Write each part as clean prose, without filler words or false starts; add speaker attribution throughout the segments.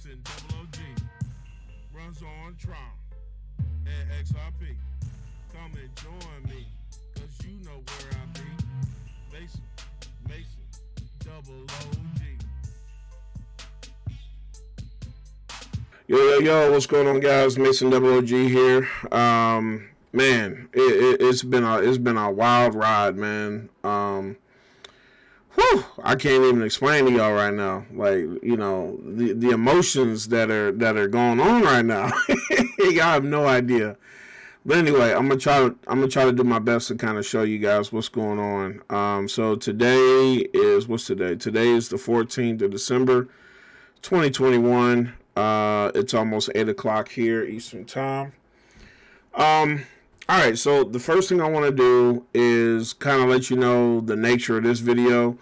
Speaker 1: Mason Double OG runs on Tron and XRP. Come and join me, cause you know where I be. Mason Double OG.
Speaker 2: Yo, what's going on, guys? Mason Double OG here. Man, it's been a wild ride, man. I can't even explain to y'all right now. Like, you know, the emotions that are going on right now. Y'all have no idea. But anyway, I'm gonna try to do my best to kind of show you guys what's going on. So today is what's today? Today is the 14th of December, 2021. It's almost 8 o'clock here Eastern time. All right, so the first thing I want to do is kind of let you know the nature of this video.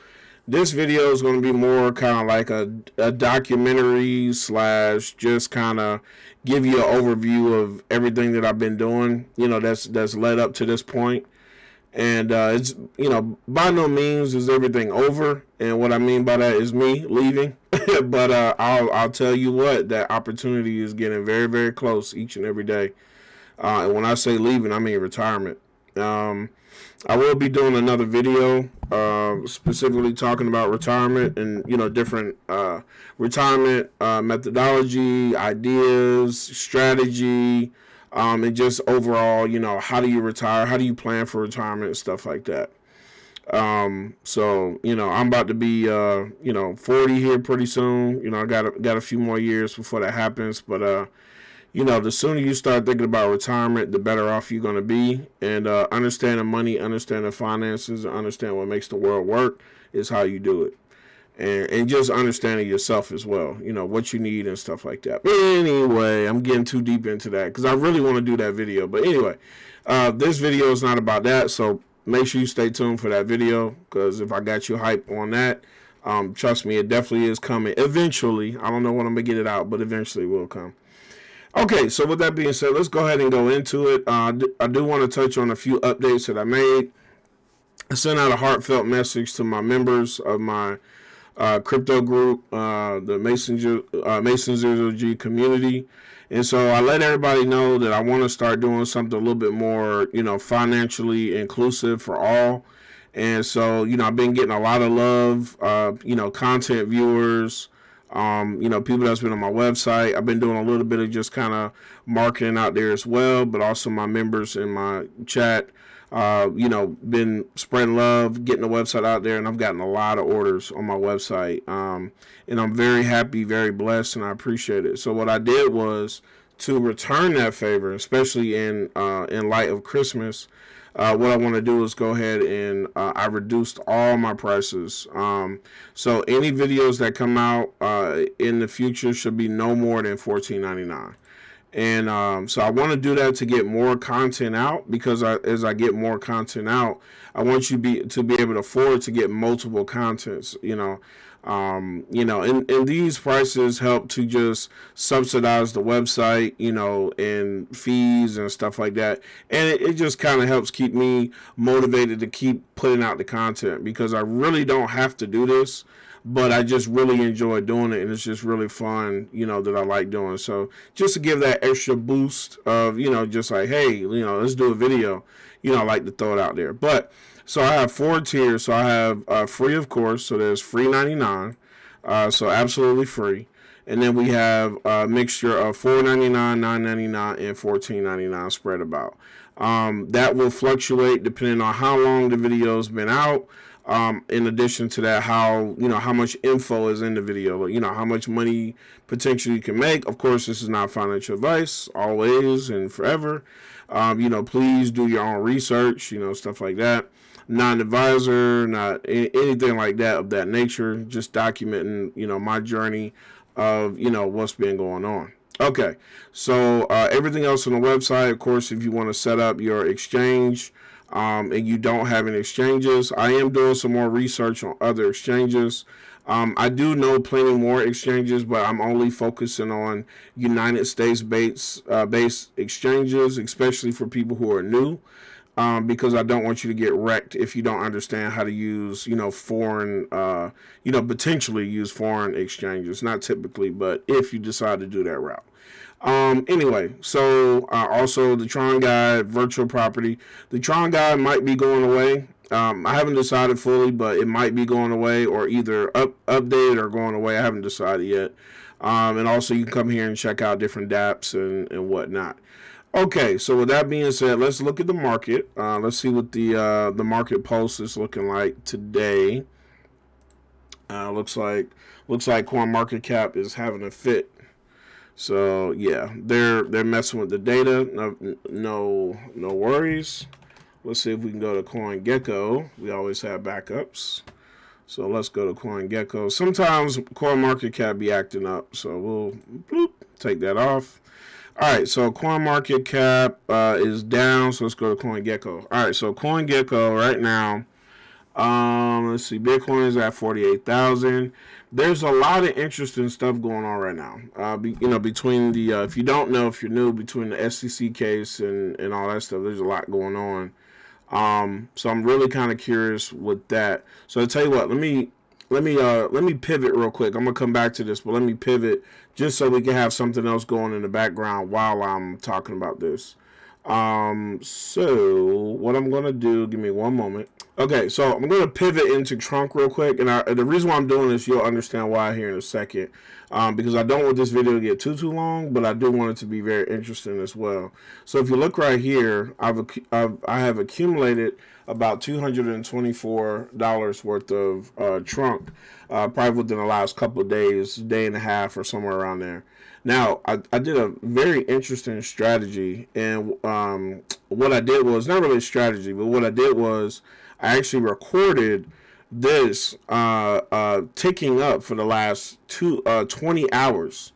Speaker 2: This video is going to be more kind of like a documentary slash just kind of give you an overview of everything that I've been doing, you know, that's led up to this point. And it's, you know, by no means is everything over. And what I mean by that is me leaving. But I'll tell you what, that opportunity is getting very, very close each and every day. And when I say leaving, I mean retirement. I will be doing another video specifically talking about retirement and, you know, different retirement methodology, ideas, strategy, and just overall, you know, how do you retire? How do you plan for retirement and stuff like that? So, you know, I'm about to be, you know, 40 here pretty soon. You know, I got a few more years before that happens, but, you know, the sooner you start thinking about retirement, the better off you're going to be. And understanding money, understanding finances, and understanding what makes the world work is how you do it. And just understanding yourself as well, you know, what you need and stuff like that. But anyway, I'm getting too deep into that because I really want to do that video. But anyway, this video is not about that. So make sure you stay tuned for that video, because if I got you hype on that, trust me, it definitely is coming eventually. I don't know when I'm going to get it out, but eventually it will come. Okay, so with that being said, let's go ahead and go into it. I do want to touch on a few updates that I made. I sent out a heartfelt message to my members of my crypto group, the Mason Zero G community. And so I let everybody know that I want to start doing something a little bit more, you know, financially inclusive for all. And so, you know, I've been getting a lot of love, you know, content viewers, you know, people that's been on my website. I've been doing a little bit of just kind of marketing out there as well, but also my members in my chat, you know, been spreading love, getting the website out there, and I've gotten a lot of orders on my website. And I'm very happy, very blessed, and I appreciate it. So what I did was to return that favor, especially in light of Christmas. What I want to do is go ahead and I reduced all my prices. So any videos that come out in the future should be no more than $14.99. And so I want to do that to get more content out, because as I get more content out, I want you to be able to afford to get multiple contents, you know. You know, and these prices help to just subsidize the website, you know, and fees and stuff like that. And it just kind of helps keep me motivated to keep putting out the content, because I really don't have to do this, but I just really enjoy doing it, and it's just really fun, you know, that I like doing. So just to give that extra boost of, you know, just like, hey, you know, let's do a video, you know, I like to throw it out there. But so I have 4 tiers. So I have free, of course. So there's free 99. So absolutely free. And then we have a mixture of $4.99, $9.99, and $14.99 spread about. That will fluctuate depending on how long the video's been out. In addition to that, how much info is in the video, you know, how much money potentially you can make. Of course, this is not financial advice, always and forever. You know, please do your own research, you know, stuff like that. Not an advisor, not anything like that of that nature. Just documenting, you know, my journey of, you know, what's been going on. Okay, so everything else on the website, of course, if you want to set up your exchange, and you don't have any exchanges, I am doing some more research on other exchanges. I do know plenty more exchanges, but I'm only focusing on United States based exchanges, especially for people who are new. because I don't want you to get wrecked if you don't understand how to use, foreign, potentially use foreign exchanges. Not typically, but if you decide to do that route. Anyway, so also the Tron Guide, virtual property. The Tron Guide might be going away. I haven't decided fully, but it might be going away or either updated or going away. I haven't decided yet. And also you can come here and check out different dApps and whatnot. Okay, so with that being said, let's look at the market. Let's see what the market pulse is looking like today. Looks like CoinMarketCap is having a fit. So yeah, they're messing with the data. No worries. Let's see if we can go to CoinGecko. We always have backups. So let's go to CoinGecko. Sometimes CoinMarketCap be acting up, so we'll take that off. All right, so CoinMarketCap is down, so let's go to CoinGecko. All right, so CoinGecko right now, let's see, Bitcoin is at 48,000. There's a lot of interesting stuff going on right now. Between the, if you don't know, if you're new, between the SEC case and all that stuff, there's a lot going on. So I'm really kind of curious with that. So I'll tell you what, let me pivot real quick. I'm gonna come back to this, but let me pivot just so we can have something else going in the background while I'm talking about this. So what I'm gonna do, give me one moment. Okay, so I'm gonna pivot into Trunk real quick, and the reason why I'm doing this, you'll understand why here in a second. Because I don't want this video to get too long, but I do want it to be very interesting as well. So if you look right here, I have accumulated about $224 worth of Trunk, probably within the last couple of days, day and a half or somewhere around there. Now, I did a very interesting strategy, and what I did was, not really a strategy, but what I did was I actually recorded this ticking up for the last 20 hours.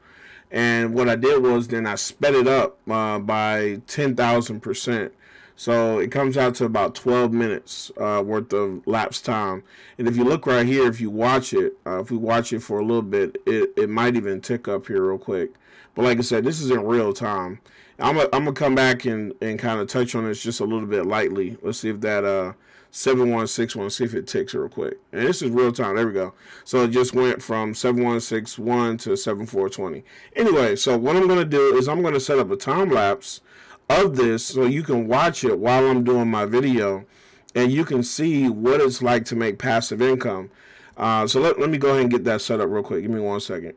Speaker 2: And what I did was then I sped it up by 10,000%. So it comes out to about 12 minutes worth of lapse time. And if you look right here, if you watch it, if we watch it for a little bit, it might even tick up here real quick. But like I said, this is in real time. I'm gonna come back and kind of touch on this just a little bit lightly. Let's see if that 7161, see if it ticks real quick. And this is real time. There we go. So it just went from 7161 to 7420. Anyway, so what I'm gonna do is I'm gonna set up a time lapse of this so you can watch it while I'm doing my video, and you can see what it's like to make passive income. So let me go ahead and get that set up real quick. Give me 1 second.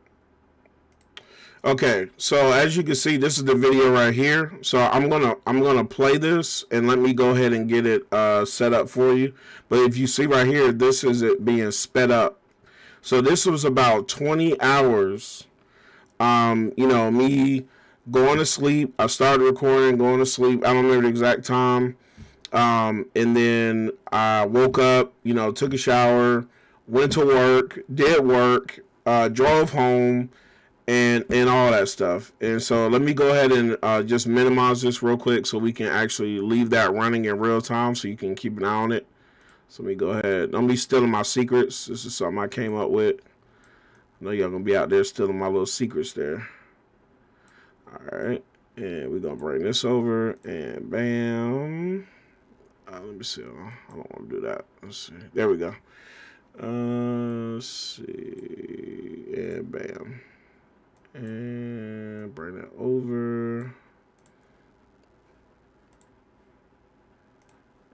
Speaker 2: Okay, so as you can see, this is the video right here. So I'm gonna play this, and let me go ahead and get it set up for you. But if you see right here, this is it being sped up. So this was about 20 hours. Me going to sleep. I started recording, going to sleep. I don't remember the exact time. And then I woke up, took a shower, went to work, did work, drove home, and all that stuff. And so let me go ahead and just minimize this real quick so we can actually leave that running in real time so you can keep an eye on it. So let me go ahead. Don't be stealing my secrets. This is something I came up with. I know y'all going to be out there stealing my little secrets there. All right. And we're going to bring this over, and bam. Let me see. I don't want to do that. Let's see. There we go. Let's see. And bam. And bring that over.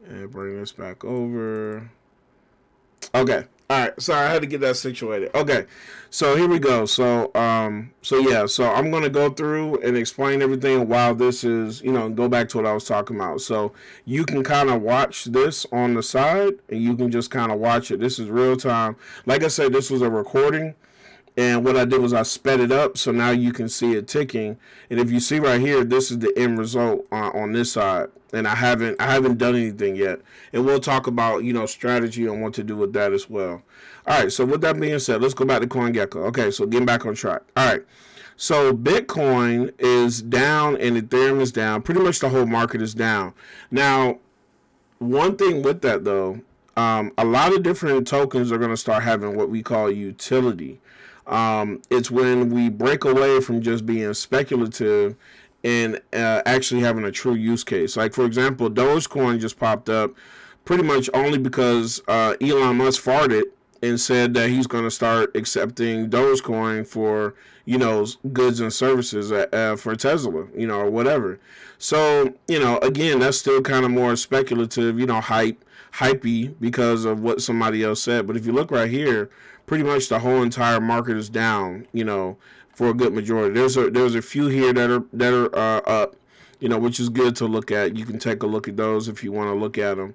Speaker 2: And bring this back over. Okay. All right. Sorry, I had to get that situated. Okay. So here we go. So yeah. So I'm going to go through and explain everything while this is, go back to what I was talking about. So you can kind of watch this on the side, and you can just kind of watch it. This is real time. Like I said, this was a recording. And what I did was I sped it up, so now you can see it ticking. And if you see right here, this is the end result on this side. And I haven't done anything yet. And we'll talk about, strategy and what to do with that as well. All right, so with that being said, let's go back to CoinGecko. Okay, so getting back on track. All right, so Bitcoin is down and Ethereum is down. Pretty much the whole market is down. Now, one thing with that, though, a lot of different tokens are going to start having what we call utility. It's when we break away from just being speculative and actually having a true use case. Like, for example, Dogecoin just popped up pretty much only because Elon Musk farted and said that he's going to start accepting Dogecoin for, goods and services for Tesla, or whatever. So, again, that's still kind of more speculative, hypey because of what somebody else said. But if you look right here, pretty much the whole entire market is down, for a good majority. There's a few here that are up, which is good to look at. You can take a look at those if you want to look at them.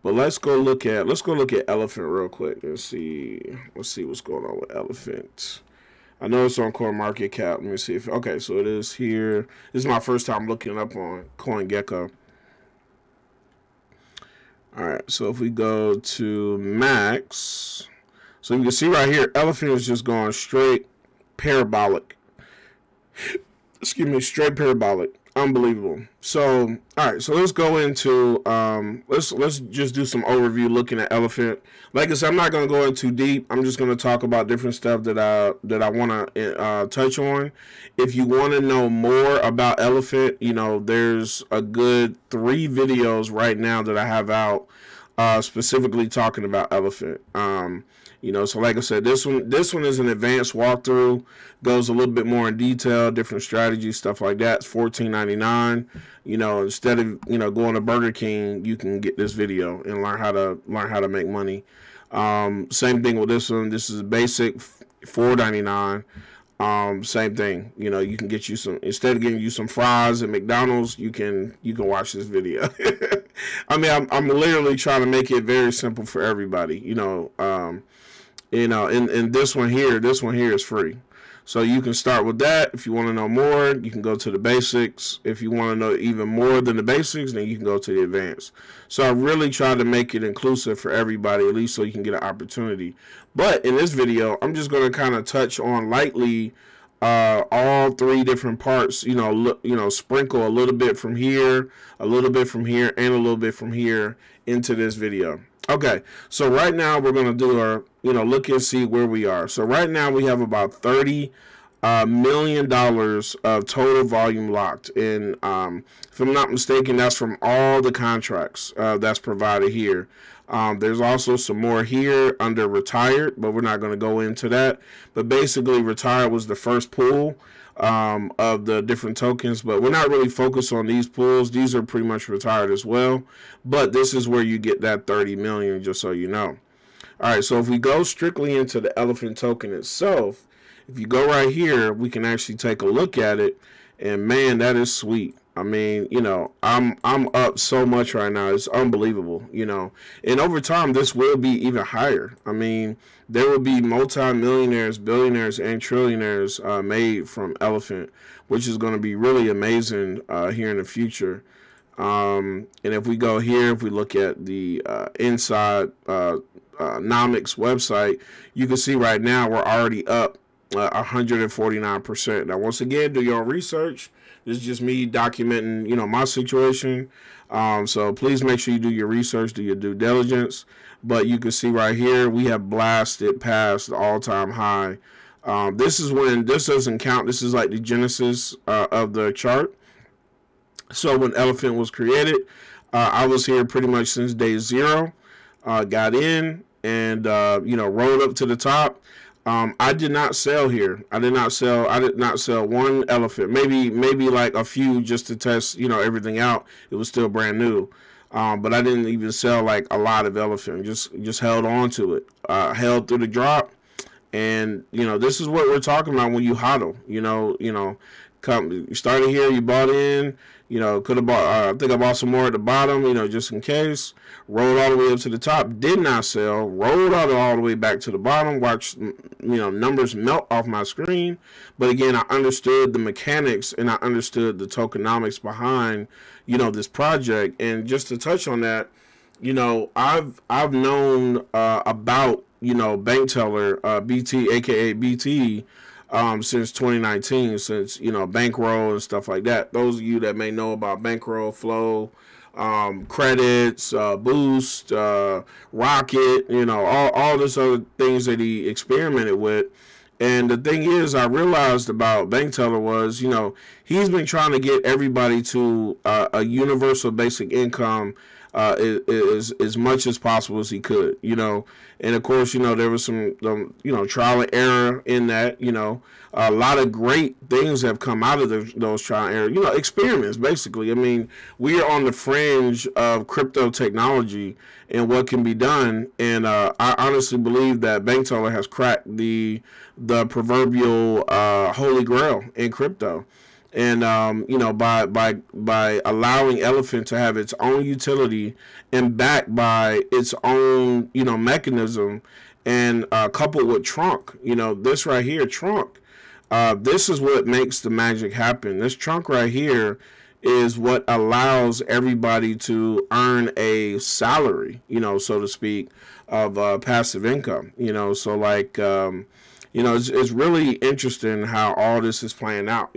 Speaker 2: But let's go look at Elephant real quick. Let's see what's going on with Elephant. I know it's on CoinMarketCap. Let me see okay, so it is here. This is my first time looking up on CoinGecko. All right, so if we go to Max, so you can see right here, Elephant is just going straight parabolic. Excuse me, straight parabolic. Unbelievable. So, all right, so let's go into let's just do some overview looking at Elephant. Like I said, I'm not going to go in too deep. I'm just going to talk about different stuff that I want to touch on. If you want to know more about Elephant, there's a good 3 videos right now that I have out specifically talking about Elephant. So like I said, this one is an advanced walkthrough, goes a little bit more in detail, different strategies, stuff like that. It's $14.99. Instead of going to Burger King, you can get this video and learn how to make money. Same thing with this one. This is basic, $4.99. Same thing. You can get you some, instead of getting you some fries at McDonald's, you can watch this video. I mean, I'm literally trying to make it very simple for everybody. And this one here is free. So you can start with that. If you want to know more, you can go to the basics. If you want to know even more than the basics, then you can go to the advanced. So I really try to make it inclusive for everybody, at least so you can get an opportunity. But in this video, I'm just going to kind of touch on lightly all 3 different parts, sprinkle a little bit from here, a little bit from here, and a little bit from here into this video. Okay, so right now we're going to do our, look and see where we are. So right now we have about $30 million of total volume locked. And if I'm not mistaken, that's from all the contracts that's provided here. There's also some more here under retired, but we're not going to go into that. But basically, retired was the first pool of the different tokens, but we're not really focused on these pools. These are pretty much retired as well, but this is where you get that 30 million, just so you know. All right, so if we go strictly into the Elephant token itself, if you go right here, we can actually take a look at it, and man, that is sweet. I mean, I'm up so much right now. It's unbelievable, and over time, this will be even higher. I mean, there will be multi-millionaires, billionaires, and trillionaires made from Elephant, which is going to be really amazing here in the future. And if we go here, if we look at the inside Nomics website, you can see right now we're already up 149%. Now, once again, do your own research. This is just me documenting, my situation. So please make sure you do your research, do your due diligence. But you can see right here, we have blasted past the all-time high. This doesn't count. This is like the genesis of the chart. So when Elephant was created, I was here pretty much since day 0. Got in and, rolled up to the top. I did not sell here. I did not sell one Elephant. Maybe like a few just to test, everything out. It was still brand new. But I didn't even sell like a lot of Elephant. Just held on to it. Held through the drop. And, this is what we're talking about when you hodl. You started here, you bought in, could have bought, I think I bought some more at the bottom, just in case. Rolled all the way up to the top, did not sell, rolled all the way back to the bottom, watched, numbers melt off my screen. But again, I understood the mechanics and I understood the tokenomics behind, this project. And just to touch on that, I've known about, Bank Teller, BT, aka BT, since 2019, since, Bankroll and stuff like that. Those of you that may know about Bankroll, Flow, credits, Boost, Rocket, all this other things that he experimented with. And the thing is, I realized about bank teller was, he's been trying to get everybody to a universal basic income as much as possible as he could, And of course, there was some, trial and error in that, A lot of great things have come out of those trial and error, experiments, basically. I mean, we are on the fringe of crypto technology and what can be done. And I honestly believe that bank teller has cracked the proverbial holy grail in crypto. And by allowing Elephant to have its own utility and backed by its own mechanism, and coupled with Trunk, this right here, Trunk, this is what makes the magic happen. This Trunk right here is what allows everybody to earn a salary, so to speak, of passive income. So like it's really interesting how all this is playing out.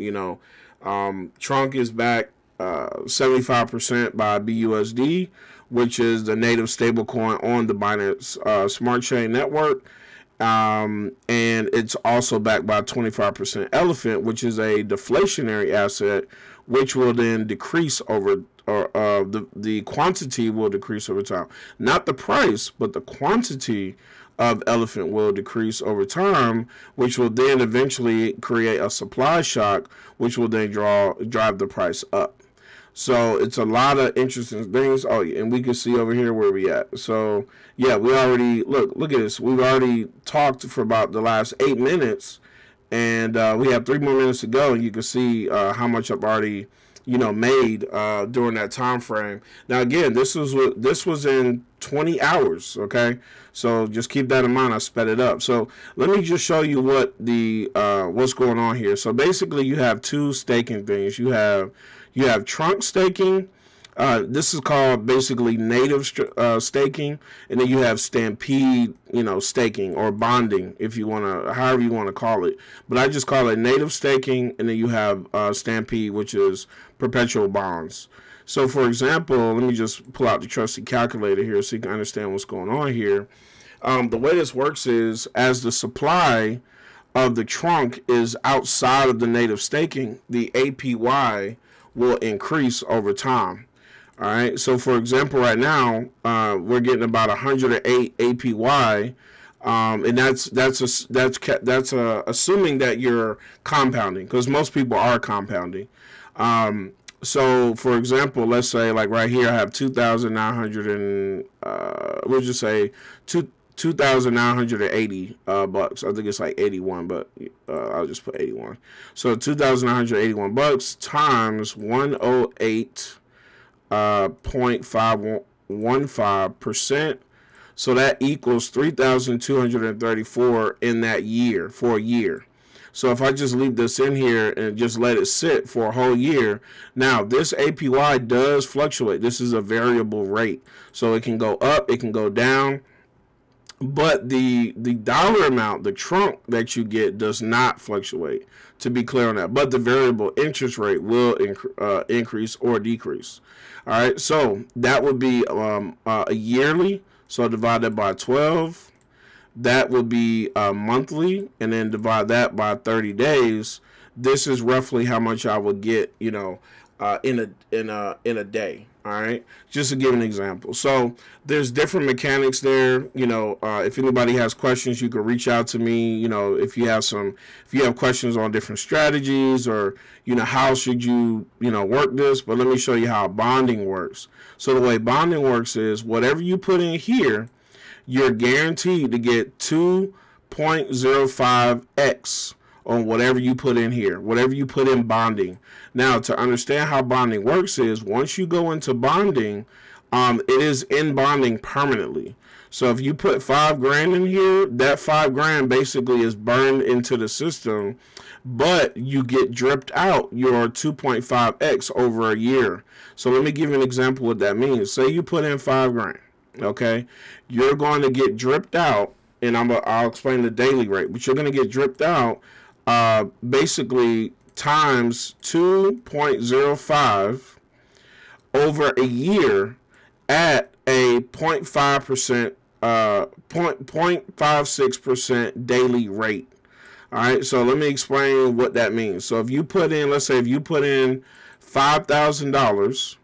Speaker 2: Trunk is backed 75% by BUSD, which is the native stablecoin on the Binance Smart Chain network. And it's also backed by 25% Elephant, which is a deflationary asset, which will then decrease over, or the quantity will decrease over time. Not the price, but the quantity of Elephant will decrease over time, which will then eventually create a supply shock, which will then drive the price up. So it's a lot of interesting things. Oh, and we can see over here where we at. So yeah, we already look at this. We've already talked for about the last 8 minutes, and we have 3 more minutes to go. And you can see how much I've already made during that time frame. Now again, this was in 20 hours. Okay, so just keep that in mind. I sped it up. So let me just show you what what's going on here. So basically, you have two staking things. You have Trunk staking. This is called basically native staking, and then you have Stampede, staking or bonding, if you want to, however you want to call it. But I just call it native staking, and then you have Stampede, which is perpetual bonds. So, for example, let me just pull out the trusty calculator here so you can understand what's going on here. The way this works is, as the supply of the Trunk is outside of the native staking, the APY will increase over time. All right. So, for example, right now we're getting about 108 APY, and that's assuming that you're compounding, because most people are compounding. So, for example, let's say like right here I have 2,900 and we'll just say 2,980 bucks. I think it's like 81, but I'll just put 81. So 2,981 bucks times 108.515%. So that equals 3,234 in that year, for a year. So if I just leave this in here and just let it sit for a whole year, now this APY does fluctuate. This is a variable rate. So it can go up, it can go down. But the dollar amount, the Trunk that you get, does not fluctuate, to be clear on that. But the variable interest rate will increase or decrease. All right, so that would be a yearly. So divide that by 12. That would be monthly, and then divide that by 30 days. This is roughly how much I would get, in a day. All right, just to give an example. So there's different mechanics there. If anybody has questions, you can reach out to me. If you have questions on different strategies, or how should you work this. But let me show you how bonding works. So the way bonding works is, whatever you put in here, you're guaranteed to get 2.05x on whatever you put in here, whatever you put in bonding. Now, to understand how bonding works is, once you go into bonding, it is in bonding permanently. So if you put $5,000 in here, that $5,000 basically is burned into the system, but you get dripped out your 2.5x over a year. So let me give you an example what that means. Say you put in $5,000, okay? You're going to get dripped out, and I'll explain the daily rate, but you're going to get dripped out basically times 2.05 over a year at a 0.56% daily rate. All right, so let me explain what that means. So if you put in, let's say if you put in $5,000,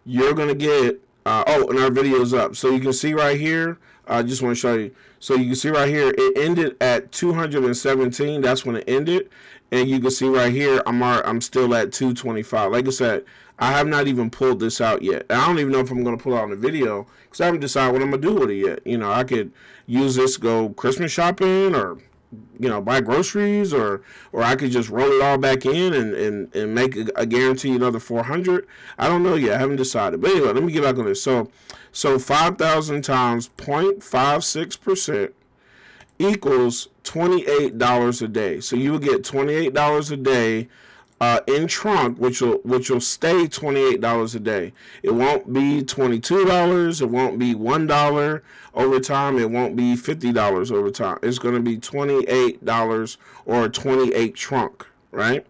Speaker 2: you're gonna get. And our video's up, so you can see right here. I just want to show you. So you can see right here, it ended at 217. That's when it ended, and you can see right here, I'm still at 225. Like I said, I have not even pulled this out yet. I don't even know if I'm gonna pull out in the video because I haven't decided what I'm gonna do with it yet. You know, I could use this to go Christmas shopping or buy groceries, or I could just roll it all back in and make a guarantee another 400. I don't know yet. I haven't decided. But anyway, let me get back on this. So 5,000 times 0.56% equals $28 a day. So you will get $28 a day in trunk, which will stay $28 a day. It won't be $22. It won't be $1 over time. It won't be $50 over time. It's going to be $28 or 28 trunk, right?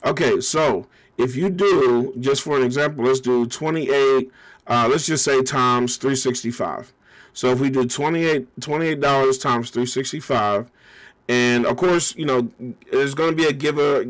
Speaker 2: Okay, so if you do, just for an example, let's do 28. Let's just say times 365. So if we do $28 times 365. And of course, there's going to be a giver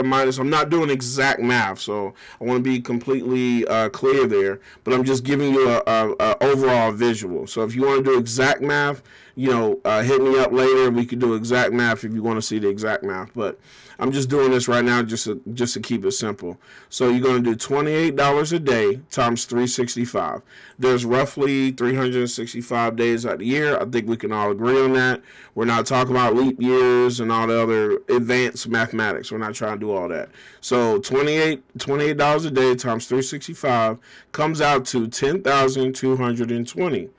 Speaker 2: minus. I'm not doing exact math, so I want to be completely clear there. But I'm just giving you a overall visual. So if you want to do exact math, hit me up later. We can do exact math if you want to see the exact math. But I'm just doing this right now just to keep it simple. So you're going to do $28 a day times 365. There's roughly 365 days out of the year. I think we can all agree on that. We're not talking about leap years and all the other advanced mathematics. We're not trying to do all that. So $28 a day times 365 comes out to 10,220.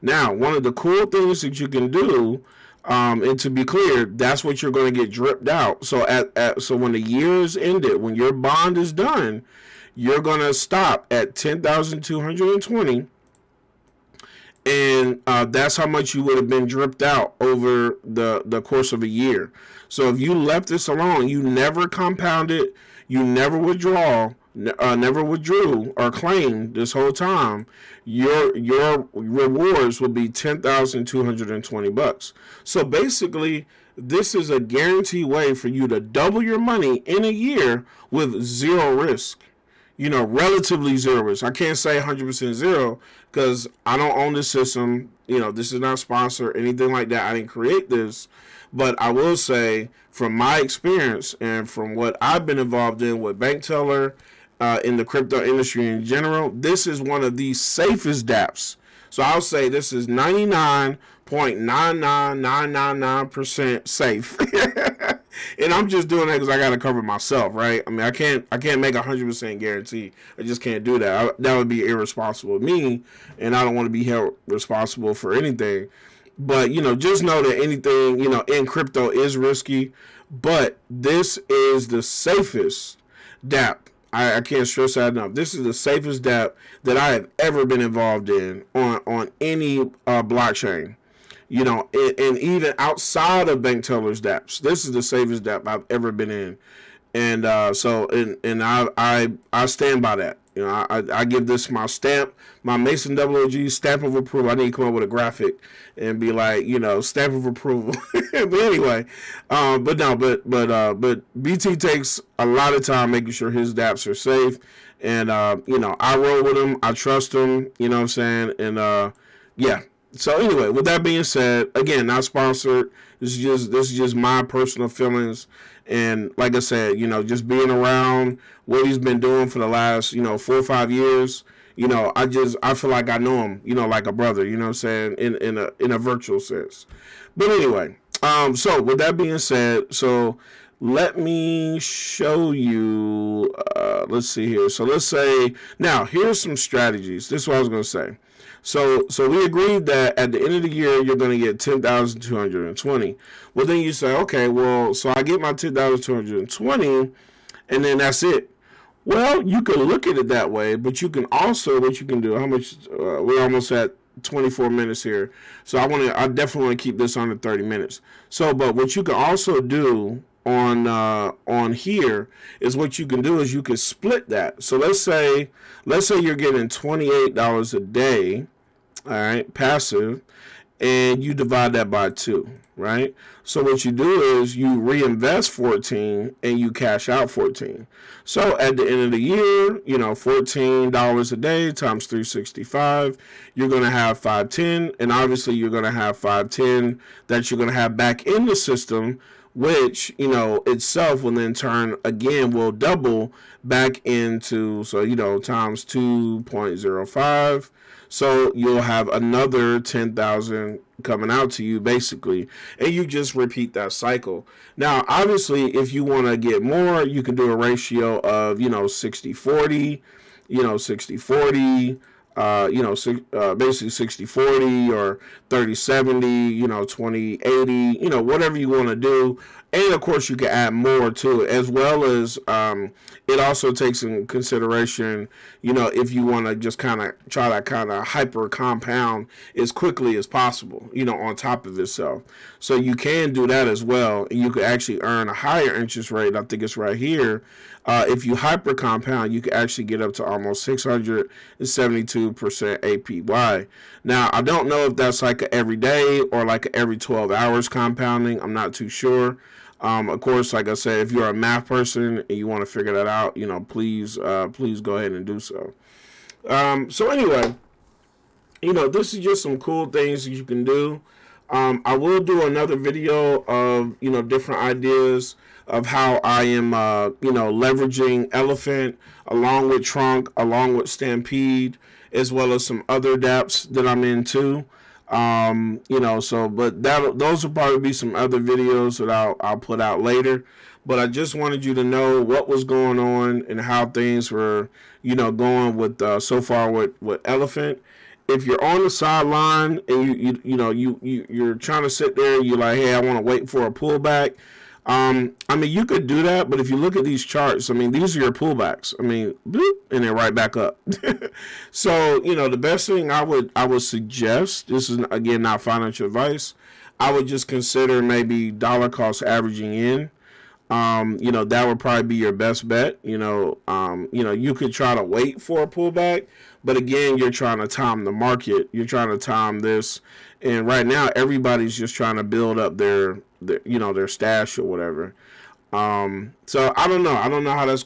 Speaker 2: Now, one of the cool things that you can do, and to be clear, that's what you're going to get dripped out. So so when the year is ended, when your bond is done, you're going to stop at 10,220, and that's how much you would have been dripped out over the course of a year. So if you left this alone, you never compounded, you never never withdrew or claimed this whole time, your rewards will be $10,220. So basically, this is a guaranteed way for you to double your money in a year with zero risk. Relatively zero risk. I can't say 100% zero because I don't own this system. This is not sponsored, anything like that. I didn't create this. But I will say, from my experience and from what I've been involved in with Bank Teller, in the crypto industry in general, this is one of the safest dApps. So I'll say this is 99.99999% safe. And I'm just doing that because I got to cover myself, right? I mean, I can't make 100% guarantee. I just can't do that. That would be irresponsible of me, and I don't want to be held responsible for anything. But, just know that anything, in crypto is risky, but this is the safest dApp. I can't stress that enough. This is the safest dApp that I have ever been involved in on any blockchain. And even outside of Bank Teller's dApps, this is the safest dApp I've ever been in. And I stand by that. I give this my stamp, my Mason WOG stamp of approval. I need to come up with a graphic and be like, stamp of approval. But anyway, but BT takes a lot of time making sure his dApps are safe. And, I roll with him. I trust him, you know what I'm saying? And, yeah. So anyway, with that being said, again, not sponsored. This is just my personal feelings. And like I said, just being around what he's been doing for the last, 4 or 5 years, I feel like I know him, like a brother, you know what I'm saying, in a virtual sense. But anyway, so with that being said, so let me show you, let's see here. So let's say, now here's some strategies. This is what I was going to say. So we agreed that at the end of the year, you're going to get 10,220. Well, then you say, okay, well, so I get my 10,220, and then that's it. Well, you can look at it that way, but you can also, what you can do, how much, we're almost at 24 minutes here. So I definitely want to keep this under 30 minutes. So, but what you can also do on here is what you can do is you can split that. So let's say you're getting $28 a day, all right, passive, and you divide that by 2, right? So what you do is you reinvest 14 and you cash out 14. So at the end of the year, you know, $14 a day times 365, you're going to have 510, and obviously you're going to have 510 that you're going to have back in the system, which, you know, itself will then turn again, will double back into, so, you know, times 2.05. So you'll have another 10,000 coming out to you basically, and you just repeat that cycle. Now, obviously, if you want to get more, you can do a ratio of, you know, 60-40, you know, 60-40, basically 60-40 or 30-70, you know, 20-80, you know, whatever you want to do. And of course, you can add more to it, as well as it also takes in consideration, you know, if you want to just kind of try to kind of hyper compound as quickly as possible, you know, on top of itself. So you can do that as well. And you could actually earn a higher interest rate. I think it's right here. If you hyper compound, you can actually get up to almost 672% APY. Now, I don't know if that's like a every day or like a every 12 hours compounding. I'm not too sure. Of course, like I said, if you're a math person and you want to figure that out, you know, please go ahead and do so. So anyway, you know, this is just some cool things that you can do. I will do another video of, you know, different ideas of how I am, you know, leveraging Elephant along with Trunk, along with Stampede, as well as some other dApps that I'm into. You know, so, but those will probably be some other videos that I'll put out later. But I just wanted you to know what was going on and how things were, you know, going with so far with Elephant. If you're on the sideline and you're trying to sit there and you're like, hey, I want to wait for a pullback. I mean, you could do that, but if you look at these charts, I mean, these are your pullbacks. I mean, bloop, and then right back up. So, you know, the best thing I would suggest, this is again not financial advice, I would just consider maybe dollar cost averaging in. You know, that would probably be your best bet. You know, you could try to wait for a pullback, but again, you're trying to time the market. You're trying to time this, and right now everybody's just trying to build up their stash or whatever. So I don't know how that's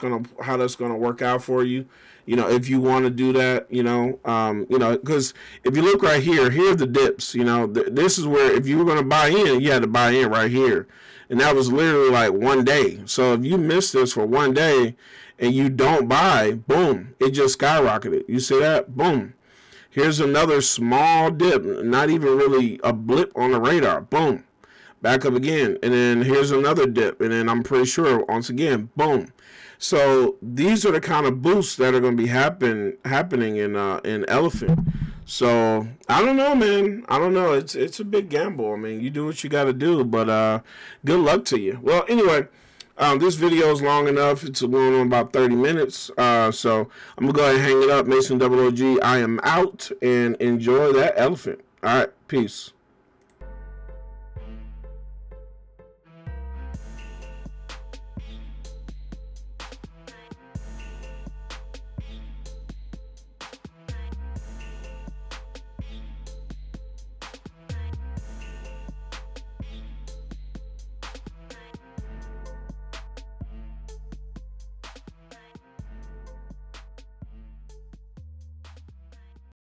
Speaker 2: gonna work out for you. You know, if you want to do that, because if you look right here are the dips. You know, this is where if you were gonna buy in, you had to buy in right here, and that was literally like one day. So if you miss this for one day and you don't buy, boom, it just skyrocketed. You see that? Boom. Here's another small dip, not even really a blip on the radar. Boom. Back up again, and then here's another dip, and then I'm pretty sure once again, boom. So these are the kind of boosts that are going to be happening in Elephant. So I don't know, man. I don't know. It's a big gamble. I mean, you do what you got to do, but good luck to you. Well, anyway, this video is long enough. It's going on about 30 minutes. So I'm gonna go ahead and hang it up. Mason Double OG. I am out, and enjoy that Elephant. All right, peace.